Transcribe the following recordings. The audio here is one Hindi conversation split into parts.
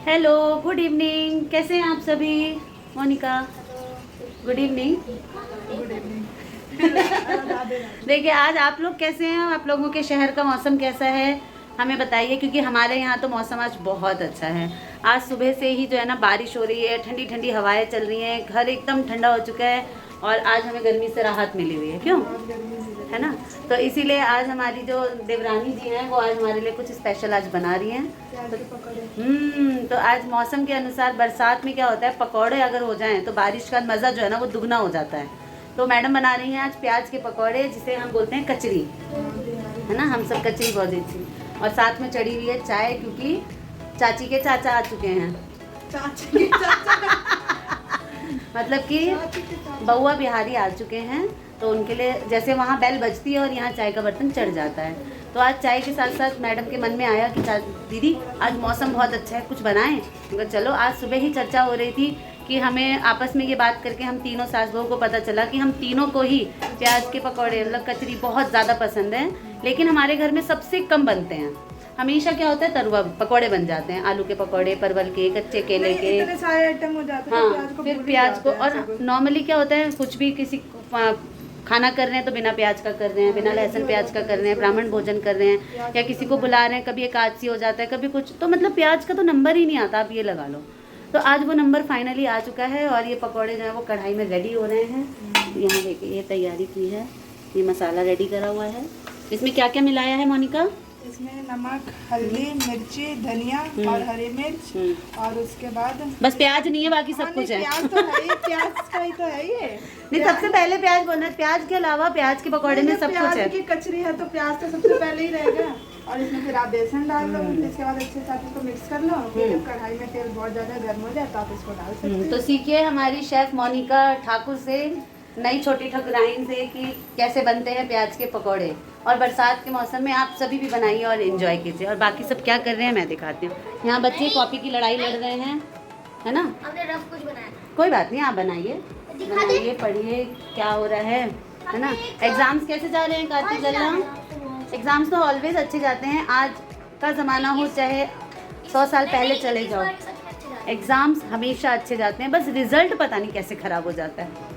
Hello, good evening. कैसे हैं आप सभी? Monica, good evening. Good evening. देखिए, आज आप लोग कैसे हैं? आप लोगों के शहर का मौसम कैसा है हमें बताइए, क्योंकि हमारे यहाँ तो मौसम आज बहुत अच्छा है। आज सुबह से ही जो है ना बारिश हो रही है, ठंडी ठंडी हवाएं चल रही हैं, घर एकदम ठंडा हो चुका है और आज हमें गर्मी से राहत मिली हुई है। क्यों? है ना? तो इसीलिए आज हमारी जो देवरानी जी हैं वो आज हमारे लिए कुछ स्पेशल आज बना रही हैं। तो आज मौसम के अनुसार बरसात में क्या होता है, पकौड़े अगर हो जाएं तो बारिश का मज़ा जो है ना वो दुगना हो जाता है। तो मैडम बना रही हैं आज प्याज के पकौड़े, जिसे हम बोलते हैं कचरी, है ना? हम सब कचरी बहुत अच्छी। और साथ में चढ़ी हुई है चाय, क्योंकि चाची के चाचा आ चुके हैं। चाची के चाचा मतलब कि बउआ बिहारी आ चुके हैं, तो उनके लिए जैसे वहाँ बेल बजती है और यहाँ चाय का बर्तन चढ़ जाता है। तो आज चाय के साथ साथ मैडम के मन में आया कि दीदी आज मौसम बहुत अच्छा है, कुछ बनाएं। मगर चलो, आज सुबह ही चर्चा हो रही थी कि हमें आपस में ये बात करके हम तीनों सास बहू को पता चला कि हम तीनों को ही प्याज के पकौड़े मतलब कचरी बहुत ज़्यादा पसंद है, लेकिन हमारे घर में सबसे कम बनते हैं। हमेशा क्या होता है, तरुआ पकौड़े बन जाते हैं, आलू के पकौड़े, परवल के, कच्चे केले के, इतने सारे आइटम हो जाते हैं। हाँ, फिर प्याज को। और नॉर्मली क्या होता है, कुछ भी किसी खाना कर रहे हैं तो बिना प्याज का कर रहे हैं, बिना लहसुन प्याज का कर रहे हैं, ब्राह्मण भोजन कर रहे हैं, या किसी को बुला रहे हैं, कभी एकादशी हो जाता है, कभी कुछ, तो मतलब प्याज का तो नंबर ही नहीं आता, आप ये लगा लो। तो आज वो नंबर फाइनली आ चुका है और ये पकौड़े जो है वो कढ़ाई में रेडी हो रहे हैं। यहाँ देखिए, ये तैयारी की है, ये मसाला रेडी करा हुआ है। इसमें क्या क्या मिलाया है मोनिका? इसमें नमक, हल्दी, मिर्ची, धनिया और हरी मिर्च, और उसके बाद बस प्याज नहीं है, बाकी सब कुछ है। प्याज तो है ही, प्याज का ही तो है ये। नहीं, सबसे पहले प्याज बोलना है। प्याज के अलावा प्याज के पकौड़े में सब कुछ है। प्याज की कचरी है तो प्याज तो सबसे पहले ही रहेगा। और इसमें फिर आप बेसन डाल लो, इसके बाद अच्छे से इसको मिक्स कर लो। फिर जब कढ़ाई में तेल बहुत ज्यादा गर्म हो जाए तो आप इसको डाल सकते हैं। तो सीखिए हमारी शेफ मोनिका ठाकुर से, नई छोटी ठकुराइन से, कि कैसे बनते हैं प्याज के पकौड़े। और बरसात के मौसम में आप सभी भी बनाइए और एंजॉय कीजिए। और बाकी सब क्या कर रहे हैं मैं दिखाती हूँ। यहाँ बच्चे कॉपी की लड़ाई लड़ रहे हैं, है ना? हमने रफ कुछ बनाया। कोई बात नहीं, आप बनाइए, बनाइए, पढ़िए क्या हो रहा है ना? एग्जाम्स कैसे जा रहे हैं कार्तिक जल्ला? एग्जाम्स तो ऑलवेज अच्छे जाते हैं। आज का ज़माना हो चाहे 100 साल पहले चले जाओ, एग्जाम्स हमेशा अच्छे जाते हैं। बस रिजल्ट पता नहीं कैसे ख़राब हो जाता है।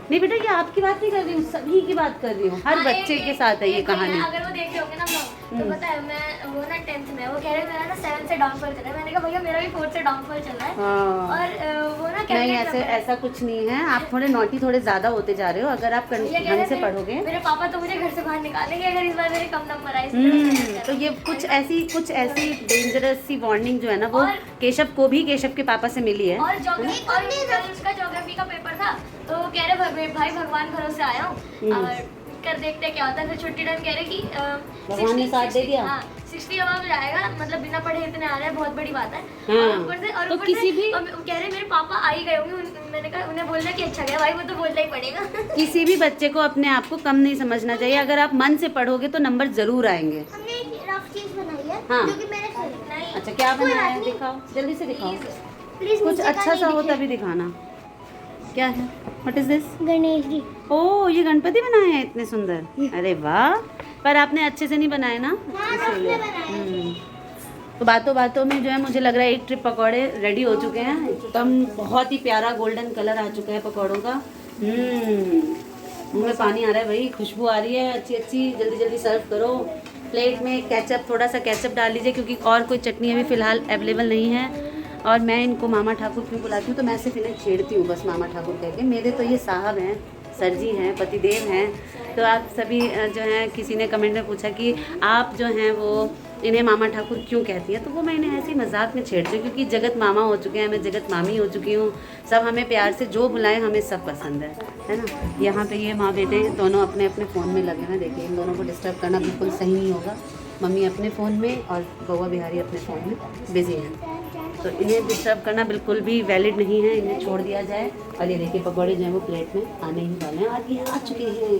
नहीं बेटा, ये आपकी बात नहीं कर रही हूँ, सभी की बात कर रही हूँ। हर बच्चे के साथ है ये कहानी। अगर वो देख रहे होंगे ना तो पता है, मैं वो ना 10th में, वो कह रहे मेरा ना 7 से डाउनफॉल चल रहा है। मैंने कहा भैया मेरा भी 4 से डाउनफॉल चल रहा है। हाँ। और वो ना नहीं, ऐसा कुछ नहीं है। आप थोड़े नोटी थोड़े ज़्यादा होते जा रहे हो। अगर आप ढंग से पढ़ोगे, मेरे पापा तो मुझे घर से बाहर निकालेंगे अगर इस बार मेरे कम नंबर आए। तो ये कुछ ऐसी डेंजरस सी वार्निंग जो है ना वो केशव को भी केशव के पापा से मिली है। और उसका ज्योग्राफी का पेपर था, तो वो कह रहे भाई भगवान भरोसे आया हूँ और कर देखते क्या होता है। फिर छुट्टी टाइम कह रहे कि भगवान ने साथ दे दिया। 60 अबाव जाएगा, मतलब बिना पढ़े इतने आ रहे हैं, बहुत बड़ी बात है। हाँ। और ऊपर से तो किसी भी कह रहे मेरे पापा आ ही गए होंगे। मैंने कहा उन्हें बोलना कि अच्छा गया भाई, वो तो बोलना ही पड़ेगा। किसी भी बच्चे को अपने आप को कम नहीं समझना चाहिए। अगर आप मन से पढ़ोगे तो नंबर जरूर आएंगे। हमने एक रफ चीज बनाई है, हाँ। जो कि मैंने नहीं। अच्छा, क्या बनाया है? दिखाओ, जल्दी से दिखाओ। प्लीज कुछ अच्छा सा हो तभी दिखाना। क्या है? What is this? Ganesh ji. Oh, ये गणपति बनाए हैं इतने सुंदर। अरे वाह! पर आपने अच्छे से नहीं बनाए ना, इसीलिए। तो बातों बातों में जो है मुझे लग रहा है एक ट्रिप पकौड़े रेडी हो चुके हैं। एकदम बहुत ही प्यारा गोल्डन कलर आ चुका है पकौड़ों का। मुंह में पानी आ रहा है भाई, खुशबू आ रही है अच्छी अच्छी। जल्दी जल्दी सर्व करो। प्लेट में केचप, थोड़ा सा केचप डाल लीजिए, क्योंकि और कोई चटनी अभी फ़िलहाल अवेलेबल नहीं है। और मैं इनको मामा ठाकुर क्यों बुलाती हूँ, तो मैं सिर्फ इन्हें छेड़ती हूँ बस मामा ठाकुर कह के। मेरे तो ये साहब हैं, सर जी हैं, पतिदेव हैं। तो आप सभी जो हैं, किसी ने कमेंट में पूछा कि आप जो हैं वो इन्हें मामा ठाकुर क्यों कहती हैं, तो वो मैं इन्हें ऐसे ही मजाक में छेड़ती हूँ, क्योंकि जगत मामा हो चुके हैं, मैं जगत मामी हो चुकी हूँ। सब हमें प्यार से जो बुलाएं हमें सब पसंद है ना? यहाँ पे ये माँ बेटे दोनों अपने अपने फ़ोन में लगे हैं। देखिए, इन दोनों को डिस्टर्ब करना बिल्कुल सही नहीं होगा। मम्मी अपने फ़ोन में और बउआ बिहारी अपने फ़ोन में बिजी हैं, तो इन्हें डिस्टर्ब करना बिल्कुल भी वैलिड नहीं है। इन्हें छोड़ दिया जाए। और ये देखिए पकौड़े जो हैं वो प्लेट में आने ही वाले हैं और ये आ चुके हैं।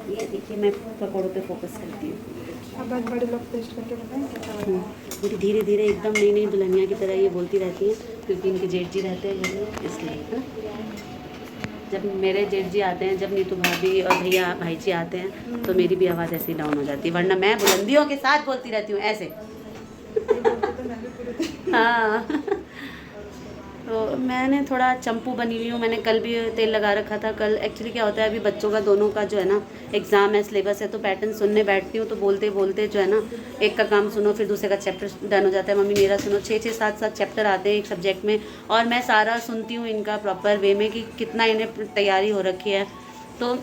ये देखिए, मैं पकौड़ों पे फोकस करती हूँ। अब बड़े लोग टेस्ट करके बताएं। मेरी धीरे धीरे एकदम नई नई दुल्हनिया की तरह ये बोलती रहती हैं, क्योंकि इनके जेठ जी रहते हैं घर में, इसलिए है ना? जब मेरे जेठ जी आते हैं, जब नीतू भाभी और भैया भाई जी आते हैं, तो मेरी भी आवाज़ ऐसे ही डाउन हो जाती है, वरना मैं बुलंदियों के साथ बोलती रहती हूँ ऐसे। रही थी। हाँ तो मैंने थोड़ा चंपू बनी हुई हूँ। मैंने कल भी तेल लगा रखा था। कल एक्चुअली क्या होता है, अभी बच्चों का दोनों का जो है ना एग्ज़ाम है, सिलेबस है, तो पैटर्न सुनने बैठती हूँ तो बोलते बोलते जो है ना एक का काम सुनो फिर दूसरे का चैप्टर डन हो जाता है। मम्मी मेरा सुनो, 6-6 7-7 चैप्टर आते हैं एक सब्जेक्ट में, और मैं सारा सुनती हूँ इनका प्रॉपर वे में कि कितना इन्हें तैयारी हो रखी है। तो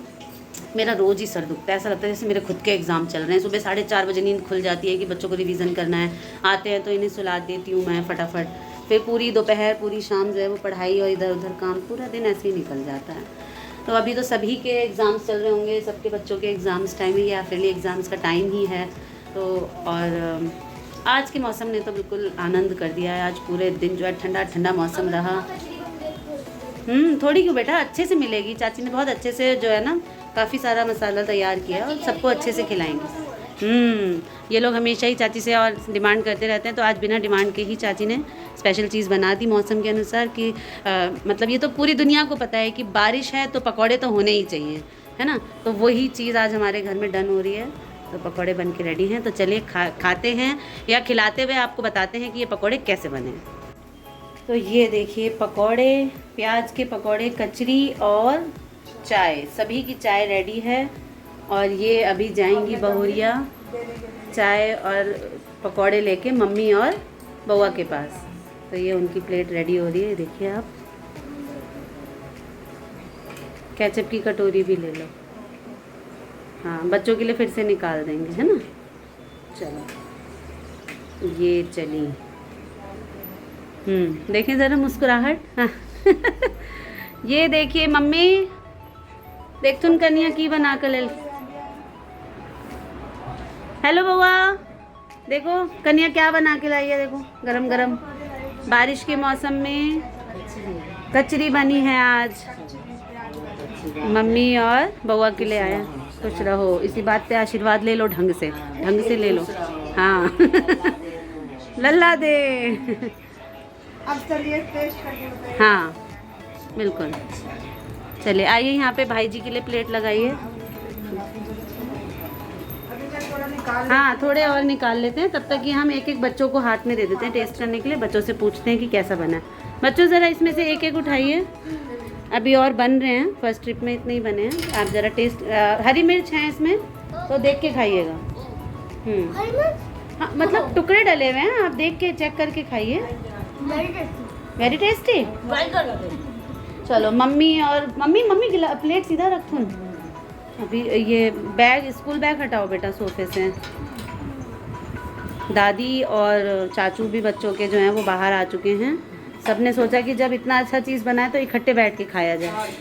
मेरा रोज़ ही सर दुखता है, ऐसा लगता है जैसे मेरे खुद के एग्ज़ाम चल रहे हैं। सुबह 4:30 बजे नींद खुल जाती है कि बच्चों को रिवीजन करना है। आते हैं तो इन्हें सुला देती हूँ मैं फटाफट, फिर पूरी दोपहर पूरी शाम जो है वो पढ़ाई और इधर उधर काम, पूरा दिन ऐसे ही निकल जाता है। तो अभी तो सभी के एग्ज़ाम्स चल रहे होंगे, सबके बच्चों के एग्ज़ाम्स टाइम ही, या फिर एग्ज़ाम्स का टाइम ही है। तो और आज के मौसम ने तो बिल्कुल आनंद कर दिया है। आज पूरे दिन जो है ठंडा ठंडा मौसम रहा। थोड़ी क्यों बेटा, अच्छे से मिलेगी। चाची ने बहुत अच्छे से जो है ना काफ़ी सारा मसाला तैयार किया और सबको अच्छे से खिलाएंगे। ये लोग हमेशा ही चाची से और डिमांड करते रहते हैं, तो आज बिना डिमांड के ही चाची ने स्पेशल चीज़ बना दी मौसम के अनुसार कि मतलब ये तो पूरी दुनिया को पता है कि बारिश है तो पकौड़े तो होने ही चाहिए, है ना। तो वही चीज़ आज हमारे घर में डन हो रही है। तो पकौड़े बन के रेडी हैं, तो चलिए खाते हैं, या खिलाते हुए आपको बताते हैं कि ये पकौड़े कैसे बने। तो ये देखिए पकौड़े, प्याज के पकौड़े, कचरी और चाय, सभी की चाय रेडी है। और ये अभी जाएंगी बहुरिया चाय और पकौड़े लेके मम्मी और बउआ के पास। तो ये उनकी प्लेट रेडी हो रही है, देखिए आप। केचप की कटोरी भी ले लो। हाँ, बच्चों के लिए फिर से निकाल देंगे, है ना। चलो ये चली। देखें ज़रा मुस्कुराहट। हाँ। ये देखिए मम्मी, देख तुम कन्या की बना कर ले। हेलो बउआ, देखो कन्या क्या बना के लाई है, देखो गरम गरम बारिश के मौसम में कचरी बनी है आज। मम्मी और बउआ के लिए आया। खुश रहो, इसी बात पे आशीर्वाद ले लो, ढंग से ले लो। हाँ। लल्ला दे। अब चलिए टेस्ट करके बताइए। हाँ बिल्कुल, चलिए आइए यहाँ पे भाई जी के लिए प्लेट लगाइए। अभी मैं थोड़ा निकाल हाँ थोड़े और निकाल लेते हैं, तब तक कि हम एक एक बच्चों को हाथ में दे देते हैं टेस्ट करने के लिए। बच्चों से पूछते हैं कि कैसा बना है। बच्चों ज़रा इसमें से एक एक उठाइए, अभी और बन रहे हैं, फर्स्ट ट्रिप में इतने ही बने हैं। आप ज़रा टेस्ट, हरी मिर्च है इसमें तो देख के खाइएगा। हाँ मतलब टुकड़े डले हुए हैं, आप देख के चेक करके खाइए। Very tasty. चलो मम्मी और मम्मी प्लेट सीधा रखो। अभी ये बैग, स्कूल बैग हटाओ बेटा सोफे से। दादी और चाचू भी बच्चों के जो हैं वो बाहर आ चुके हैं। सबने सोचा कि जब इतना अच्छा चीज़ बनाए तो इकट्ठे बैठ के खाया जाए।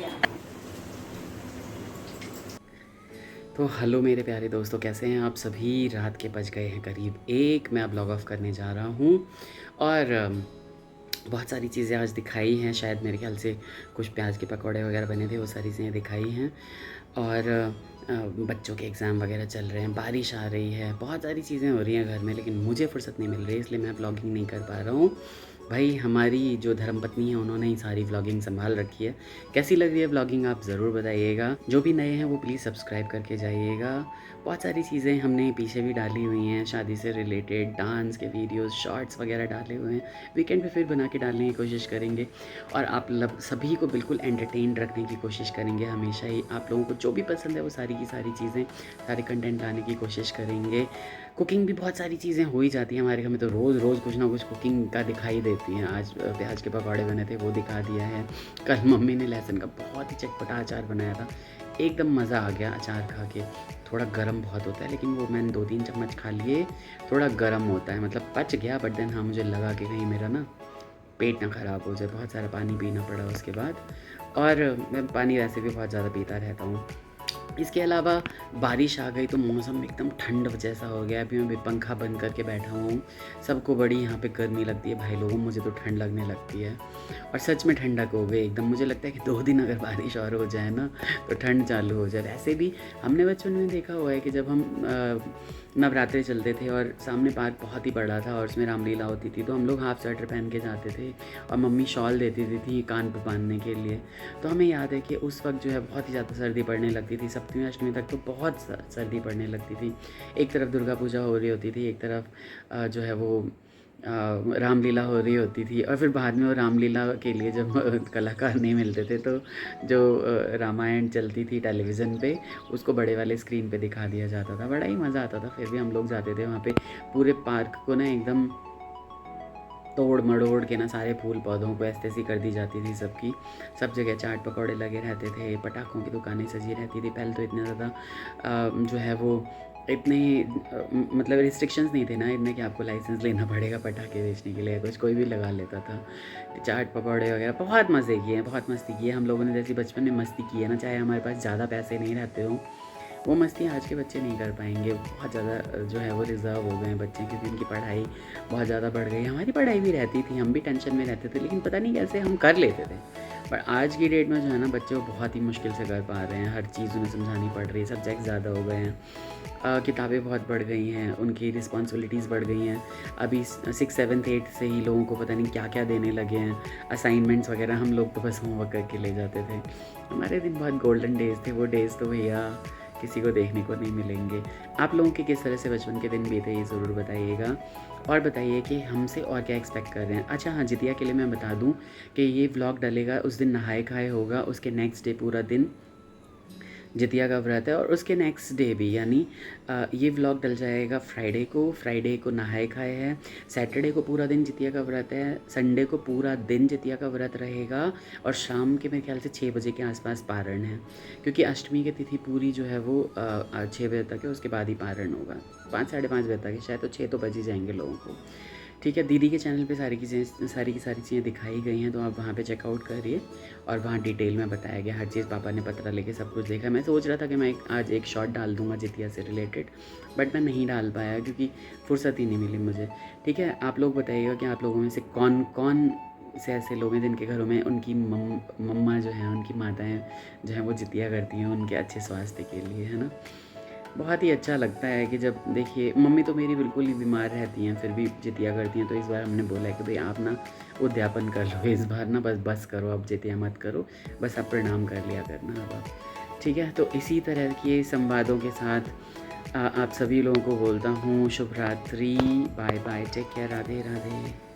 तो हेलो मेरे प्यारे दोस्तों, कैसे हैं आप सभी। रात के बज गए हैं करीब 1, मैं अब लॉग ऑफ करने जा रहा हूँ। और बहुत सारी चीज़ें आज दिखाई हैं, शायद मेरे ख्याल से कुछ प्याज के पकौड़े वगैरह बने थे, वो सारी चीज़ें दिखाई हैं। और बच्चों के एग्ज़ाम वगैरह चल रहे हैं, बारिश आ रही है, बहुत सारी चीज़ें हो रही हैं घर में, लेकिन मुझे फुर्सत नहीं मिल रही, इसलिए मैं व्लॉगिंग नहीं कर पा रहा हूँ। भाई हमारी जो धर्मपत्नी है उन्होंने ही सारी व्लॉगिंग संभाल रखी है। कैसी लग रही है व्लॉगिंग आप ज़रूर बताइएगा। जो भी नए हैं वो प्लीज़ सब्सक्राइब करके जाइएगा। बहुत सारी चीज़ें हमने पीछे भी डाली हुई हैं, शादी से रिलेटेड, डांस के वीडियोस, शॉर्ट्स वगैरह डाले हुए हैं। वीकेंड पे फिर बना के डालने की कोशिश करेंगे और आप सभी को बिल्कुल एंटरटेन रखने की कोशिश करेंगे। हमेशा ही आप लोगों को जो भी पसंद है वो सारी की सारी चीज़ें, सारे कंटेंट लाने की कोशिश करेंगे। कुकिंग भी बहुत सारी चीज़ें हो ही जाती हैं हमारे घर में, तो रोज़ कुछ ना कुछ कुकिंग का दिखाई देती हैं। आज प्याज के पकौड़े बने थे, वो दिखा दिया है। कल मम्मी ने लहसुन का बहुत ही चटपटा अचार बनाया था, एकदम मज़ा आ गया अचार खा के। थोड़ा गर्म बहुत होता है, लेकिन वो मैंने 2-3 चम्मच खा लिए। थोड़ा गर्म होता है, मतलब पच गया, बट देन हाँ मुझे लगा कि कहीं मेरा ना पेट ना ख़राब हो जाए। बहुत सारा पानी पीना पड़ा उसके बाद, और मैं पानी वैसे भी बहुत ज़्यादा पीता रहता हूँ। इसके अलावा बारिश आ गई तो मौसम एकदम ठंड जैसा हो गया। अभी मैं भी पंखा बंद करके बैठा हूँ। सबको बड़ी यहाँ पे गर्मी लगती है भाई लोगों, मुझे तो ठंड लगने लगती है। और सच में ठंडक हो गई एकदम। मुझे लगता है कि 2 दिन अगर बारिश और हो जाए ना तो ठंड चालू हो जाए। वैसे भी हमने बचपन में देखा हुआ है कि जब हम नवरात्रे चलते थे और सामने पार्क बहुत ही बड़ा था और उसमें रामलीला होती थी, तो हम लोग हाफ स्वेटर पहन के जाते थे और मम्मी शॉल देती थी कान पर बांधने के लिए। तो हमें याद है कि उस वक्त जो है बहुत ही ज़्यादा सर्दी पड़ने लगती थी। सप्तमी अष्टमी तक तो बहुत सर्दी पड़ने लगती थी। एक तरफ दुर्गा पूजा हो रही होती थी, एक तरफ जो है वो रामलीला हो रही होती थी, और फिर बाद में वो रामलीला के लिए जब कलाकार नहीं मिलते थे तो जो रामायण चलती थी टेलीविज़न पे उसको बड़े वाले स्क्रीन पे दिखा दिया जाता था। बड़ा ही मज़ा आता था। फिर भी हम लोग जाते थे वहाँ पे, पूरे पार्क को ना एकदम तोड़ मड़ोड़ के ना सारे फूल पौधों को ऐसे ऐसी कर दी जाती थी सबकी, सब जगह चाट पकौड़े लगे रहते थे, पटाखों की दुकानें सजी रहती थी। पहले तो इतने ज़्यादा जो है वो इतने मतलब रिस्ट्रिक्शंस नहीं थे ना इतने कि आपको लाइसेंस लेना पड़ेगा पटाखे बेचने के लिए, कुछ कोई भी लगा लेता था। चाट पकौड़े वगैरह बहुत मज़े किए हैं, बहुत मस्ती की है हम लोगों ने। जैसी बचपन में मस्ती की है ना, चाहे हमारे पास ज़्यादा पैसे नहीं रहते हों, वो मस्ती आज के बच्चे नहीं कर पाएंगे। बहुत ज़्यादा जो है वो रिज़र्व हो गए हैं बच्चे, क्योंकि उनकी पढ़ाई बहुत ज़्यादा बढ़ गई। हमारी पढ़ाई भी रहती थी, हम भी टेंशन में रहते थे, लेकिन पता नहीं कैसे हम कर लेते थे। पर आज की डेट में जो है ना बच्चे वो बहुत ही मुश्किल से कर पा रहे हैं, हर चीज़ उन्हें समझानी पड़ रही है, सब्जेक्ट ज़्यादा हो गए हैं, किताबें बहुत बढ़ गई हैं, उनकी रिस्पॉन्सिबिलिटीज़ बढ़ गई हैं। अभी 6, 7, 8 से ही लोगों को पता नहीं क्या क्या देने लगे हैं, असाइनमेंट्स वगैरह। हम लोग तो बस होमवर्क करके ले जाते थे। हमारे दिन बहुत गोल्डन डेज़ थे, वो डेज़ तो भैया किसी को देखने को नहीं मिलेंगे। आप लोगों के किस तरह से बचपन के दिन बीते ये ज़रूर बताइएगा, और बताइए कि हमसे और क्या एक्सपेक्ट कर रहे हैं। अच्छा हाँ, जितिया के लिए मैं बता दूं कि ये व्लॉग डलेगा उस दिन नहाए खाए होगा, उसके नेक्स्ट डे पूरा दिन जितिया का व्रत है, और उसके नेक्स्ट डे भी, यानी ये व्लॉग डल जाएगा फ्राइडे को नहाए खाए है, सैटरडे को पूरा दिन जितिया का व्रत है, संडे को पूरा दिन जितिया का व्रत रहेगा, और शाम के मेरे ख्याल से 6 बजे के आसपास पारण है, क्योंकि अष्टमी की तिथि पूरी जो है वो 6 बजे तक है, उसके बाद ही पारण होगा। 5, 5:30 बजे तक है शायद, तो 6 तो बज ही जाएंगे लोगों को। ठीक है, दीदी के चैनल पे सारी की सारी चीज़ें दिखाई गई हैं, तो आप वहाँ पे चेकआउट करिए, और वहाँ डिटेल में बताया गया हर चीज़। पापा ने पतरा लेके सब कुछ देखा। मैं सोच रहा था कि मैं आज एक शॉर्ट डाल दूँगा जितिया से रिलेटेड, बट मैं नहीं डाल पाया क्योंकि फुर्सत ही नहीं मिली मुझे। ठीक है, आप लोग बताइएगा कि आप लोगों में से कौन कौन से ऐसे लोग हैं जिनके घरों में उनकी मम्मा जो हैं, उनकी माताएँ जो हैं वो जितिया करती हैं उनके अच्छे स्वास्थ्य के लिए, है ना। बहुत ही अच्छा लगता है कि जब देखिए, मम्मी तो मेरी बिल्कुल ही बीमार रहती हैं, फिर भी जितिया करती हैं। तो इस बार हमने बोला है कि भाई आप ना उद्यापन कर लो इस बार ना, बस करो, अब जितिया मत करो, बस आप प्रणाम कर लिया करना अब आप। ठीक है, तो इसी तरह के संवादों के साथ आप सभी लोगों को बोलता हूँ शुभ रात्रि, bye bye, take care, Radhe Radhe.